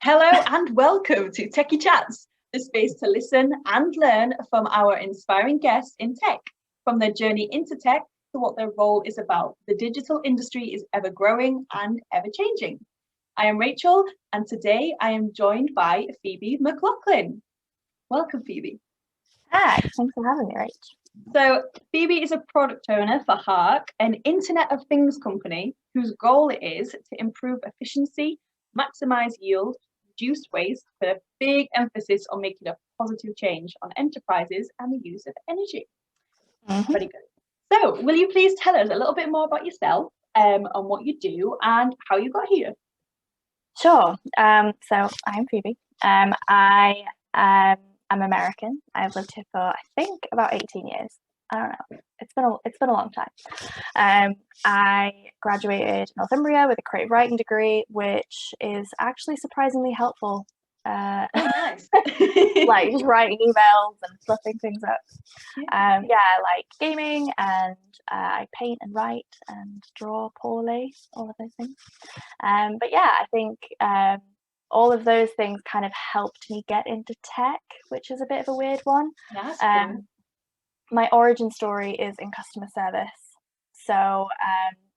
Hello and welcome to TechyChats, the space to listen and learn from our inspiring guests in tech, from their journey into tech to what their role is about. The digital industry is ever growing and ever changing. I am Rachel, and today I am joined by Phoebe Mclaughlin. Welcome, Phoebe. Hi, thanks for having me, Rach. So, Phoebe is a product owner for Hark, an Internet of Things company whose goal it is to improve efficiency, maximize yield, reduce waste, with a big emphasis on making a positive change on enterprises and the use of energy. Very good. So, will you please tell us a little bit more about yourself, and what you do and how you got here? Sure. So I'm Phoebe. I'm American. I've lived here for I think about 18 years. I don't know. It's been a long time. I graduated in Northumbria with a creative writing degree, which is actually surprisingly helpful. Oh, nice. Like just writing emails and fluffing things up. I like gaming, and I paint and write and draw poorly, all of those things. But yeah, I think all of those things kind of helped me get into tech, which is a bit of a weird one. That's cool. My origin story is in customer service. So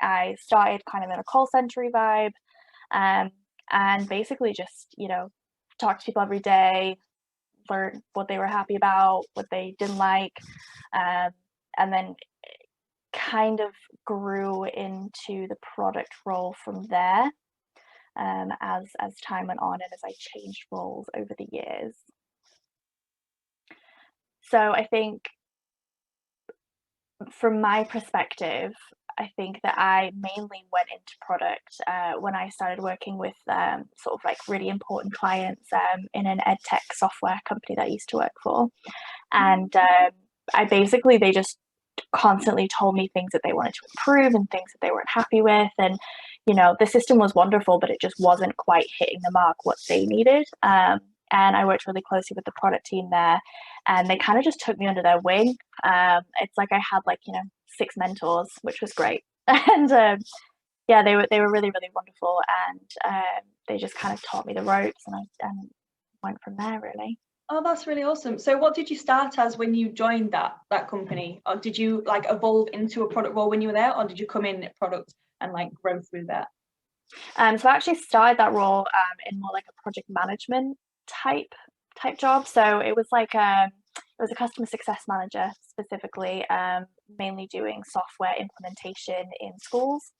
I started kind of in a call center vibe, and basically just, talk to people every day, learn what they were happy about, what they didn't like, and then kind of grew into the product role from there, as time went on and as I changed roles over the years. So I think from my perspective, I think that I mainly went into product when I started working with sort of like really important clients in an ed tech software company that I used to work for. And they just constantly told me things that they wanted to improve and things that they weren't happy with. And, the system was wonderful, but it just wasn't quite hitting the mark what they needed. And I worked really closely with the product team there, and they kind of just took me under their wing. It's like I had 6 mentors, which was great. And they were really, really wonderful, and they just kind of taught me the ropes, and I went from there, really. Oh, that's really awesome. So what did you start as when you joined that company? Or did you evolve into a product role when you were there, or did you come in at product and grow through that? So I actually started that role in more like a project management type job. So it was it was a customer success manager specifically, mainly doing software implementation in schools.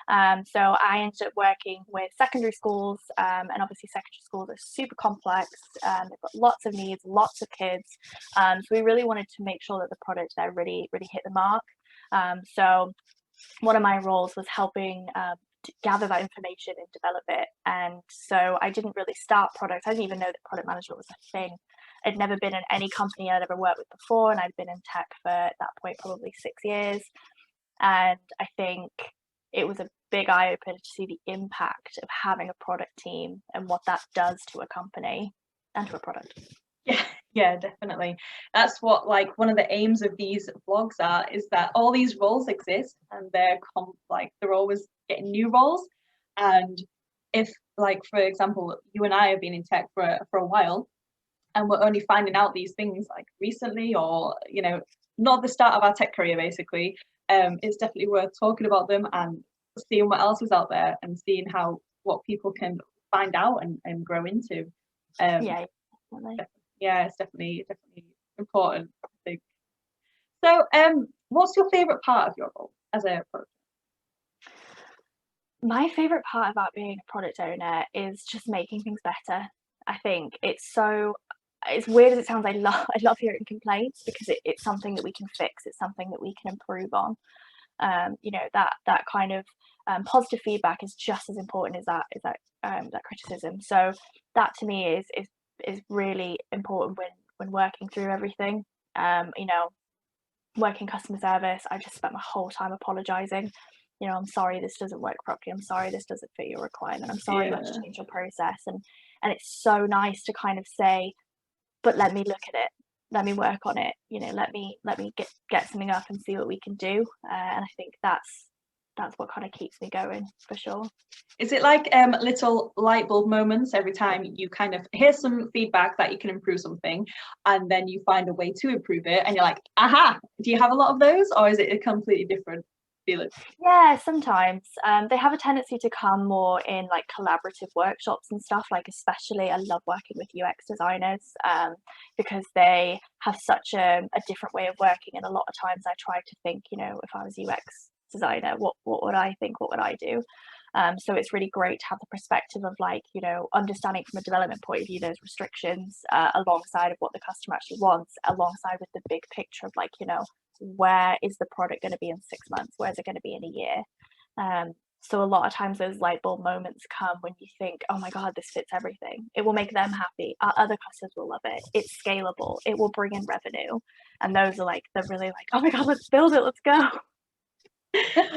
So I ended up working with secondary schools, and obviously secondary schools are super complex. They've got lots of needs, lots of kids. So we really wanted to make sure that the product there really, really hit the mark. So one of my roles was helping to gather that information and develop it. And so I didn't really start product. I didn't even know that product management was a thing. I'd never been in any company I'd ever worked with before, and I'd been in tech for, at that point, probably 6 years. And I think it was a big eye opener to see the impact of having a product team and what that does to a company and to a product. Yeah, definitely. That's what one of the aims of these vlogs is that all these roles exist, and they're always getting new roles. And if for example, you and I have been in tech for a while, and we're only finding out these things recently, or not the start of our tech career basically, it's definitely worth talking about them and seeing what else is out there and seeing what people can find out and grow into. Yeah, definitely. Yeah, it's definitely important, I think. So what's your favorite part of your role as a product? My favorite part about being a product owner is just making things better. I think it's weird as it sounds. I love hearing complaints because it's something that we can fix. It's something that we can improve on. That kind of positive feedback is just as important as that criticism. So that to me is really important when working through everything. Working customer service, I just spent my whole time apologizing. I'm sorry this doesn't work properly. I'm sorry this doesn't fit your requirement. I'm sorry you have to change your process. And it's so nice to kind of say, but let me look at it. Let me work on it. Let me get something up and see what we can do. And I think that's that's what kind of keeps me going for sure. Is it like little light bulb moments every time you kind of hear some feedback that you can improve something, and then you find a way to improve it, and you're like, aha? Do you have a lot of those, or is it a completely different feeling? Yeah, sometimes they have a tendency to come more in like collaborative workshops and stuff. Like especially, I love working with UX designers because they have such a different way of working. And a lot of times, I try to think, you know, if I was UX designer, what would I think? What would I do? So it's really great to have the perspective of like, you know, understanding from a development point of view those restrictions alongside of what the customer actually wants, alongside with the big picture of like, you know, where is the product going to be in 6 months? Where is it going to be in a year? So a lot of times those light bulb moments come when you think, oh my God, this fits everything. It will make them happy. Our other customers will love it. It's scalable. It will bring in revenue. And those are like, they're really like, oh my God, let's build it. Let's go.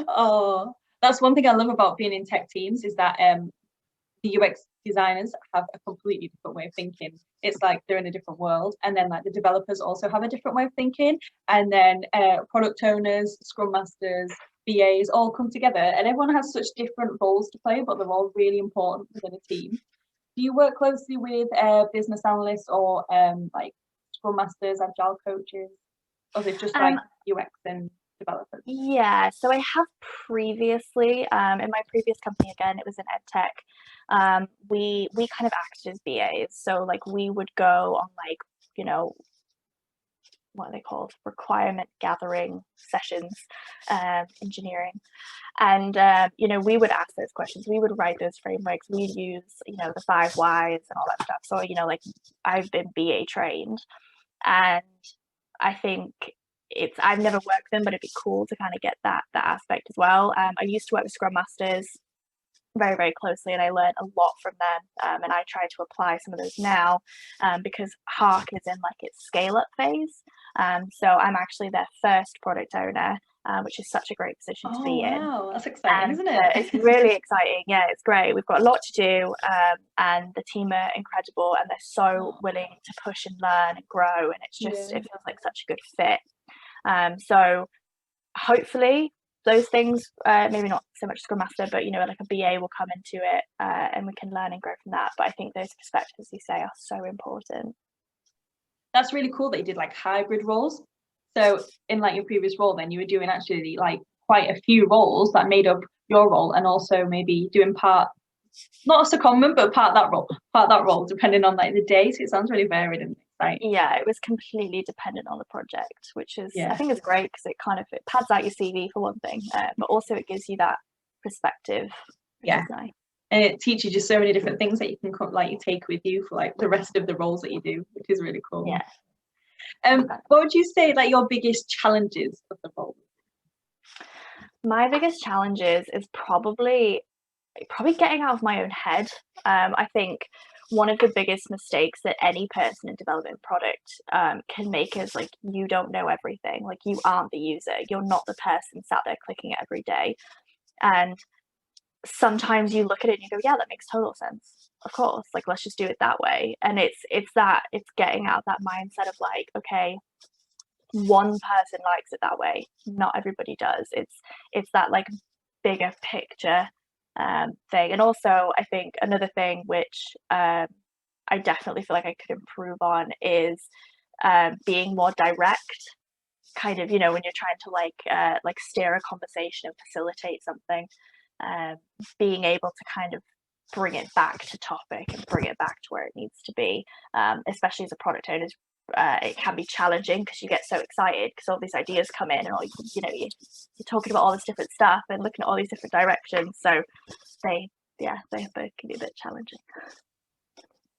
Oh, that's one thing I love about being in tech teams is that the UX designers have a completely different way of thinking. It's like they're in a different world, and then like the developers also have a different way of thinking, and then product owners, scrum masters, BAs all come together, and everyone has such different roles to play, but they're all really important within a team. Do you work closely with business analysts or like scrum masters, agile coaches, or is it just like UX and developers? Yeah, so I have previously, in my previous company, again, it was in ed tech. We kind of acted as BAs. So like we would go on like, you know, what are they called? Requirement gathering sessions, engineering. And, you know, we would ask those questions. We would write those frameworks. We'd use, you know, the 5 whys and all that stuff. So, you know, like I've been BA trained, and I think I've never worked them, but it'd be cool to kind of get that aspect as well. I used to work with Scrum Masters very, very closely, and I learned a lot from them. And I try to apply some of those now because Hark is in like its scale up phase. So I'm actually their first product owner, which is such a great position to be in. Wow, that's exciting, isn't it? It's really exciting. Yeah, it's great. We've got a lot to do, and the team are incredible, and they're so willing to push and learn and grow, and it's just it feels like such a good fit. So hopefully those things, maybe not so much Scrum Master, but you know, like a BA will come into it, and we can learn and grow from that. But I think those perspectives you say are so important. That's really cool that you did like hybrid roles. So in like your previous role, then you were doing actually like quite a few roles that made up your role, and also maybe doing part, not a secondment, but part of that role, depending on like the day. So it sounds really varied and exciting. Yeah, it was completely dependent on the project, which is Yeah. I think is great because it pads out your CV for one thing, but also it gives you that perspective, which is nice. And it teaches you so many different things that you can like you take with you for like the rest of the roles that you do, which is really cool. Yeah. What would you say like your biggest challenges of the role? My biggest challenges is probably getting out of my own head. I think one of the biggest mistakes that any person in development product can make is like you don't know everything. Like you aren't the user. You're not the person sat there clicking it every day. And sometimes you look at it and you go, yeah, that makes total sense. Of course, like let's just do it that way. And it's getting out of that mindset of like, okay, one person likes it that way. Not everybody does. It's that like bigger picture thing. And also I think another thing which I definitely feel like I could improve on is being more direct, kind of, you know, when you're trying to like steer a conversation and facilitate something, being able to kind of bring it back to topic and bring it back to where it needs to be, especially as a product owner. It can be challenging because you get so excited because all these ideas come in and all you know you're talking about all this different stuff and looking at all these different directions, so they both can be a bit challenging.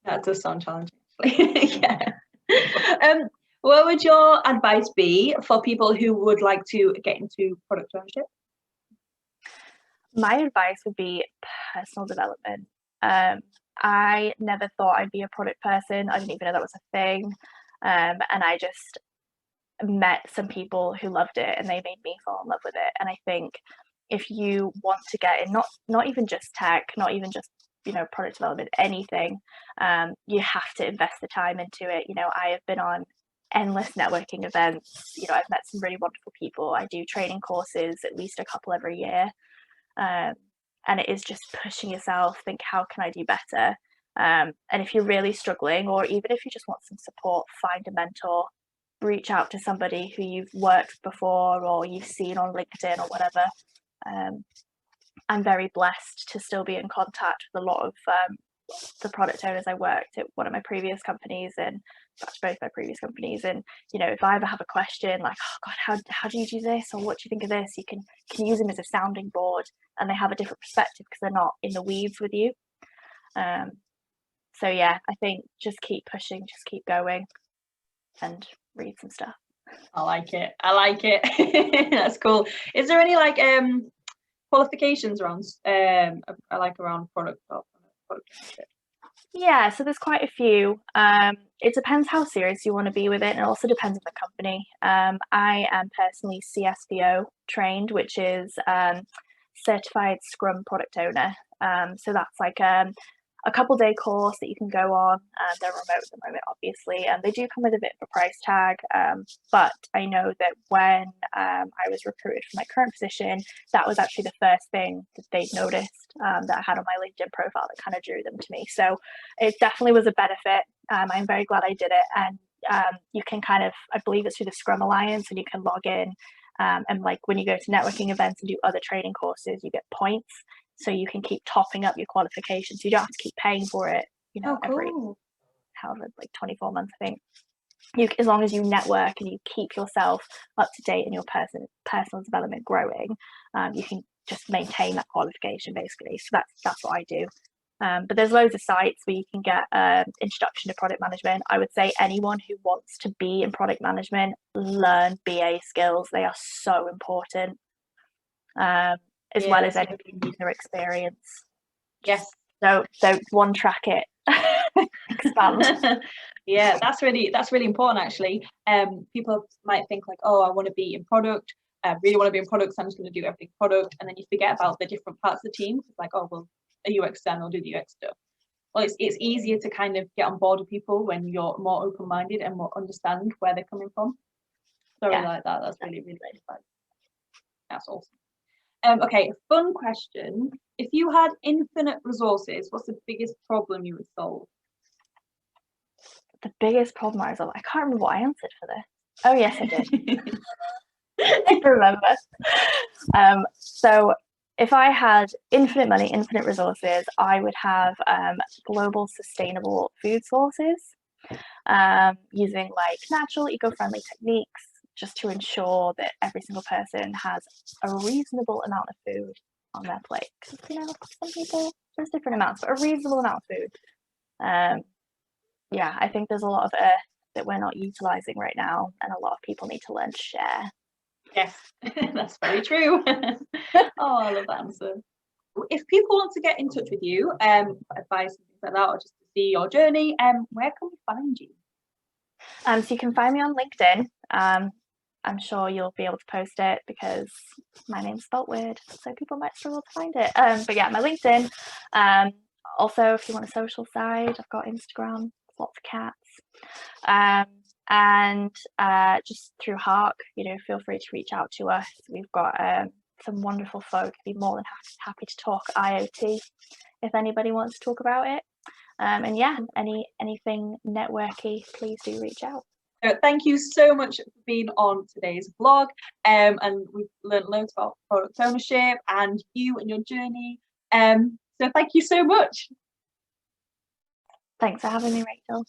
That does sound challenging. Yeah. What would your advice be for people who would like to get into product ownership? My advice would be personal development. I never thought I'd be a product person. I didn't even know that was a thing. And I just met some people who loved it and they made me fall in love with it. And I think if you want to get in, not even just tech, not even just, you know, product development, anything, you have to invest the time into it. You know, I have been on endless networking events. You know, I've met some really wonderful people. I do training courses, at least a couple every year. And it is just pushing yourself, think, how can I do better? And if you're really struggling, or even if you just want some support, find a mentor, reach out to somebody who you've worked before or you've seen on LinkedIn or whatever. I'm very blessed to still be in contact with a lot of the product owners I worked at one of my previous companies, and both my previous companies. And you know, if I ever have a question like, oh God, how do you do this, or what do you think of this, you can use them as a sounding board, and they have a different perspective because they're not in the weeds with you. So yeah, I think just keep pushing, just keep going, and read some stuff. I like it. That's cool. Is there any like qualifications around around product ownership? Yeah, so there's quite a few. It depends how serious you want to be with it, and it also depends on the company. I am personally CSPO trained, which is Certified Scrum Product Owner. So that's like a couple-day course that you can go on. They're remote at the moment, obviously, and they do come with a bit of a price tag. But I know that when I was recruited for my current position, that was actually the first thing that they'd noticed that I had on my LinkedIn profile that kind of drew them to me. So it definitely was a benefit. I'm very glad I did it. And you can kind of, I believe it's through the Scrum Alliance, and you can log in. And like when you go to networking events and do other training courses, you get points. So you can keep topping up your qualifications. You don't have to keep paying for it, you know, every however, like 24 months, I think. As long as you network and you keep yourself up to date and your personal development growing, you can just maintain that qualification basically. So that's what I do. But there's loads of sites where you can get introduction to product management. I would say anyone who wants to be in product management, learn BA skills. They are so important. As well as any user experience. Yes. So don't one track it. Expand. Yeah, that's really important actually. People might think like, oh, I want to be in product. I really want to be in product, so I'm just going to do everything product, and then you forget about the different parts of the team. It's like, oh well, a UX designer will do the UX stuff. Well, it's easier to kind of get on board with people when you're more open-minded and more understand where they're coming from. So I like that. That's really fun. That's awesome. Okay, fun question. If you had infinite resources, what's the biggest problem you would solve? The biggest problem I solve? I can't remember what I answered for this. Oh yes, I did. I remember. So if I had infinite money, infinite resources, I would have global sustainable food sources, using like natural, eco-friendly techniques, just to ensure that every single person has a reasonable amount of food on their plate. Because, you know, some people, there's different amounts, but a reasonable amount of food. Yeah, I think there's a lot of earth that we're not utilizing right now, and a lot of people need to learn to share. Yes, that's very true. Oh, I love that answer. If people want to get in touch with you, for advice and things like that, or just to see your journey, where can we find you? So you can find me on LinkedIn. I'm sure you'll be able to post it because my name's spelt weird, so people might struggle to find it. But yeah, my LinkedIn. Also, if you want a social side, I've got Instagram, lots of cats. And just through Hark, you know, feel free to reach out to us. We've got some wonderful folk. I'd be more than happy to talk IoT if anybody wants to talk about it. And yeah, anything networky, please do reach out. Thank you so much for being on today's vlog, and we've learned loads about product ownership and you and your journey. So thank you so much. Thanks for having me, Rachel.